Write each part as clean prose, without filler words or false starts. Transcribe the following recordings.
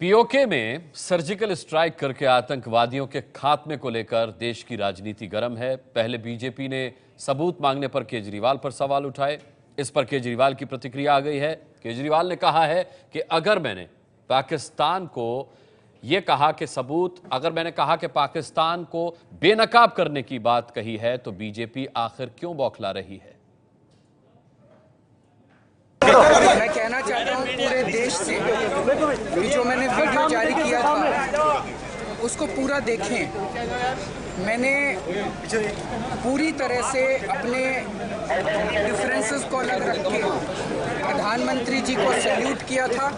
PoK में surgical strike करके आतंकवादियों के खात्मे को लेकर देश की राजनीति गर्म है। पहले बीजेपी ने सबूत मांगने पर केजरीवाल पर सवाल उठाए। इस पर केजरीवाल की प्रतिक्रिया आ गई है। केजरीवाल ने कहा है कि अगर मैंने कहा कि पाकिस्तान को बेनकाब करने की बात कही है तो बीजेपी आखिर क्यों बौखला रही है। मैं कहना चाहता हूँ पूरे देश से कि जो मैंने वीडियो जारी किया था उसको पूरा देखें। मैंने पूरी तरह से अपने डिफरेंसेस को अलग रख के प्रधानमंत्री जी को सैल्यूट किया था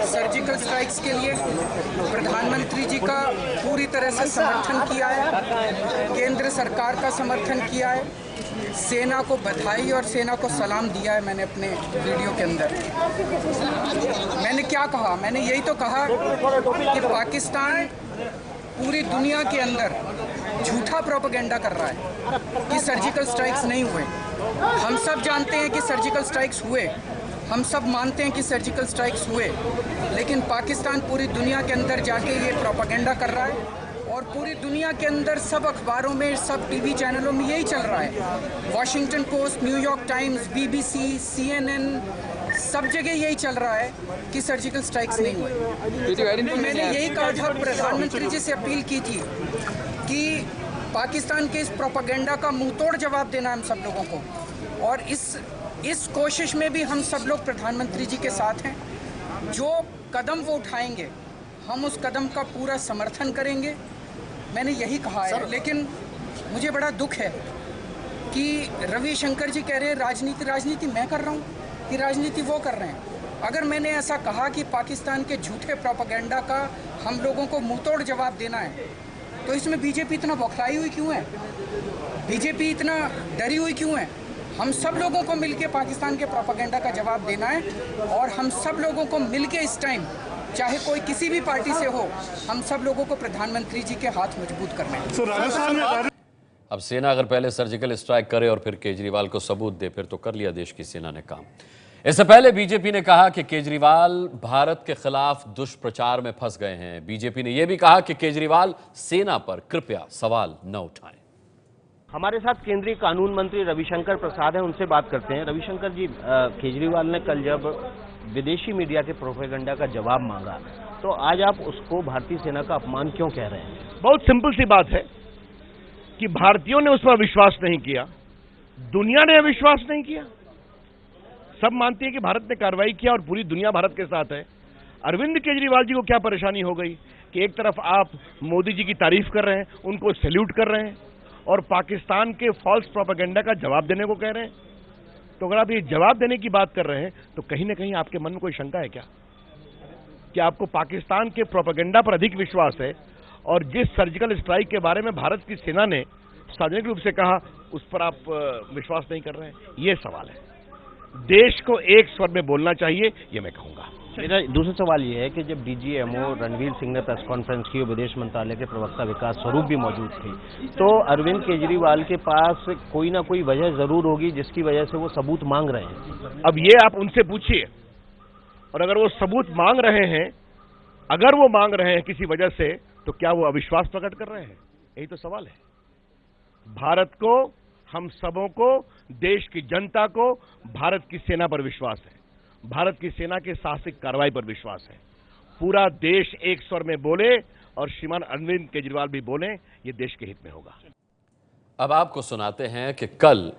सर्जिकल स्ट्राइक्स के लिए। प्रधानमंत्री जी का पूरी तरह से समर्थन किया है, केंद्र सरकार का समर्थन किया है, सेना को बधाई और सेना को सलाम दिया है। मैंने अपने वीडियो के अंदर मैंने क्या कहा, मैंने यही तो कहा कि पाकिस्तान पूरी दुनिया के अंदर झूठा प्रोपेगेंडा कर रहा है कि सर्जिकल स्ट्राइक्स नहीं हुए। हम सब जानते हैं कि सर्जिकल स्ट्राइक्स हुए, हम सब मानते हैं कि सर्जिकल स्ट्राइक्स हुए, लेकिन पाकिस्तान पूरी दुनिया के अंदर जाके ये प्रोपेगेंडा कर रहा है और पूरी दुनिया के अंदर सब अखबारों में, सब टीवी चैनलों में यही चल रहा है। Washington post, New York times, BBC, CNN, सब जगह यही चल रहा है कि सर्जिकल स्ट्राइक्स नहीं हुए। तो मैंने यही कहा था, प्रधानमंत्री जी से अपील की थी कि पाकिस्तान के इस प्रोपेगेंडा का मुंहतोड़ जवाब देना हम सब लोगों को, और इस कोशिश में भी हम सब लोग प्रधानमंत्री जी के साथ हैं। जो कदम वो उठाएंगे हम उस कदम का पूरा समर्थन करेंगे। मैंने यही कहा है, लेकिन मुझे बड़ा दुख है कि रविशंकर जी कह रहे हैं राजनीति मैं कर रहा हूँ कि राजनीति वो कर रहे हैं। अगर मैंने ऐसा कहा कि पाकिस्तान के झूठे प्रोपेगेंडा का हम लोगों को मुंहतोड़ जवाब देना है, तो इसमें बीजेपी इतना बौखलाई हुई क्यों है, बीजेपी इतना डरी हुई क्यों है? हम सब लोगों को मिलके पाकिस्तान के प्रोपेगेंडा का जवाब देना है और हम सब लोगों को मिलके इस टाइम, चाहे कोई किसी भी पार्टी से हो, हम सब लोगों को प्रधानमंत्री जी के हाथ मजबूत करने हैं। अब सेना अगर पहले सर्जिकल स्ट्राइक करे और फिर केजरीवाल को सबूत दे, फिर तो कर लिया देश की सेना ने काम। इससे पहले बीजेपी ने कहा कि केजरीवाल भारत के खिलाफ दुष्प्रचार में फंस गए हैं। बीजेपी ने यह भी कहा कि केजरीवाल सेना पर कृपया सवाल न उठाएं। हमारे साथ केंद्रीय कानून मंत्री रविशंकर प्रसाद हैं, उनसे बात करते हैं। रविशंकर जी, केजरीवाल ने कल जब विदेशी मीडिया के प्रोपेगेंडा का जवाब मांगा, तो आज आप उसको भारतीय सेना का अपमान क्यों कह रहे हैं? बहुत सिंपल सी बात है कि भारतीयों ने उस पर विश्वास नहीं किया, दुनिया ने विश्वास नहीं किया। सब मानते हैं कि भारत ने कार्रवाई किया और पूरी दुनिया भारत के साथ है। अरविंद केजरीवाल जी को क्या परेशानी हो गई कि एक तरफ आप मोदी जी की तारीफ कर रहे हैं, उनको सैल्यूट कर रहे हैं, और पाकिस्तान के फॉल्स प्रोपेगेंडा का जवाब देने को कह रहे हैं। तो अगर आप ये जवाब देने की बात कर रहे हैं तो कहीं ना कहीं आपके मन में कोई शंका है क्या कि आपको पाकिस्तान के प्रोपेगेंडा पर अधिक विश्वास है, और जिस सर्जिकल स्ट्राइक के बारे में भारत की सेना ने सार्वजनिक रूप से कहा उस पर आप विश्वास नहीं कर रहे हैं? ये सवाल है। देश को एक स्वर में बोलना चाहिए, ये मैं कहूंगा। मेरा दूसरा सवाल ये है कि जब डीजीएमओ रणवीर सिंह ने प्रेस कॉन्फ्रेंस की और विदेश मंत्रालय के प्रवक्ता विकास स्वरूप भी मौजूद थे, तो अरविंद केजरीवाल के पास कोई ना कोई वजह जरूर होगी जिसकी वजह से वो सबूत मांग रहे हैं। अब ये आप उनसे पूछिए, और अगर वो सबूत मांग रहे हैं, अगर वो मांग रहे हैं किसी वजह से, तो क्या वो अविश्वास प्रकट कर रहे हैं? यही तो सवाल है। भारत को, हम सबों को, देश की जनता को भारत की सेना पर विश्वास है, भारत की सेना के साहसिक कार्रवाई पर विश्वास है। पूरा देश एक स्वर में बोले और श्रीमान अरविंद केजरीवाल भी बोले, ये देश के हित में होगा। अब आपको सुनाते हैं कि कल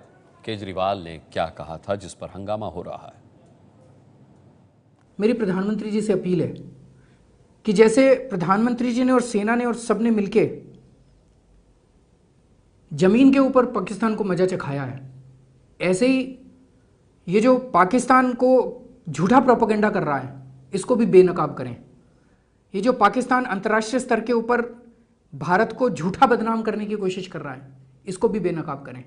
केजरीवाल ने क्या कहा था जिस पर हंगामा हो रहा है। मेरी प्रधानमंत्री जी से अपील है कि जैसे प्रधानमंत्री जी ने और सेना ने और सबने मिलके जमीन के ऊपर पाकिस्तान को मजा चखाया है, ऐसे ही ये जो पाकिस्तान को झूठा प्रोपेगेंडा कर रहा है, इसको भी बेनकाब करें। ये जो पाकिस्तान अंतर्राष्ट्रीय स्तर के ऊपर भारत को झूठा बदनाम करने की कोशिश कर रहा है, इसको भी बेनकाब करें।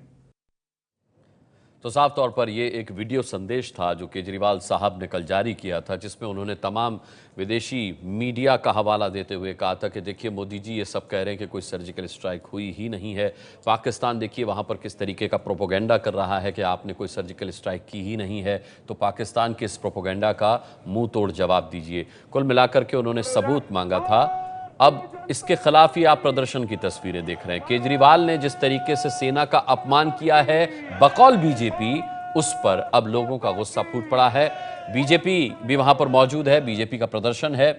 तो साफ तौर पर ये एक वीडियो संदेश था जो केजरीवाल साहब ने कल जारी किया था, जिसमें उन्होंने तमाम विदेशी मीडिया का हवाला देते हुए कहा था कि देखिए मोदी जी ये सब कह रहे हैं कि कोई सर्जिकल स्ट्राइक हुई ही नहीं है। पाकिस्तान देखिए वहाँ पर किस तरीके का प्रोपोगेंडा कर रहा है कि आपने कोई सर्जिकल स्ट्राइक की ही नहीं है, तो पाकिस्तान के इस प्रोपोगेंडा का मुंह तोड़ जवाब दीजिए। कुल मिलाकर के उन्होंने सबूत मांगा था। अब इसके खिलाफ ही आप प्रदर्शन की तस्वीरें देख रहे हैं। केजरीवाल ने जिस तरीके से सेना का अपमान किया है बकौल बीजेपी, उस पर अब लोगों का गुस्सा फूट पड़ा है। बीजेपी भी वहां पर मौजूद है, बीजेपी का प्रदर्शन है।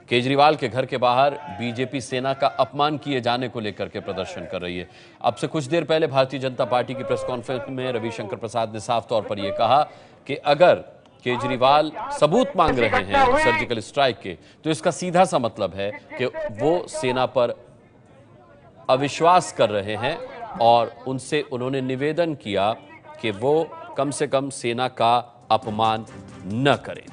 केजरीवाल के घर के बाहर बीजेपी सेना का अपमान किए जाने को लेकर के प्रदर्शन कर रही है। अब से कुछ देर पहले भारतीय जनता पार्टी की प्रेस कॉन्फ्रेंस में रविशंकर प्रसाद ने साफ तौर पर यह कहा कि अगर केजरीवाल सबूत मांग रहे हैं सर्जिकल स्ट्राइक के, तो इसका सीधा सा मतलब है कि वो सेना पर अविश्वास कर रहे हैं और उनसे उन्होंने निवेदन किया कि वो कम से कम सेना का अपमान न करें।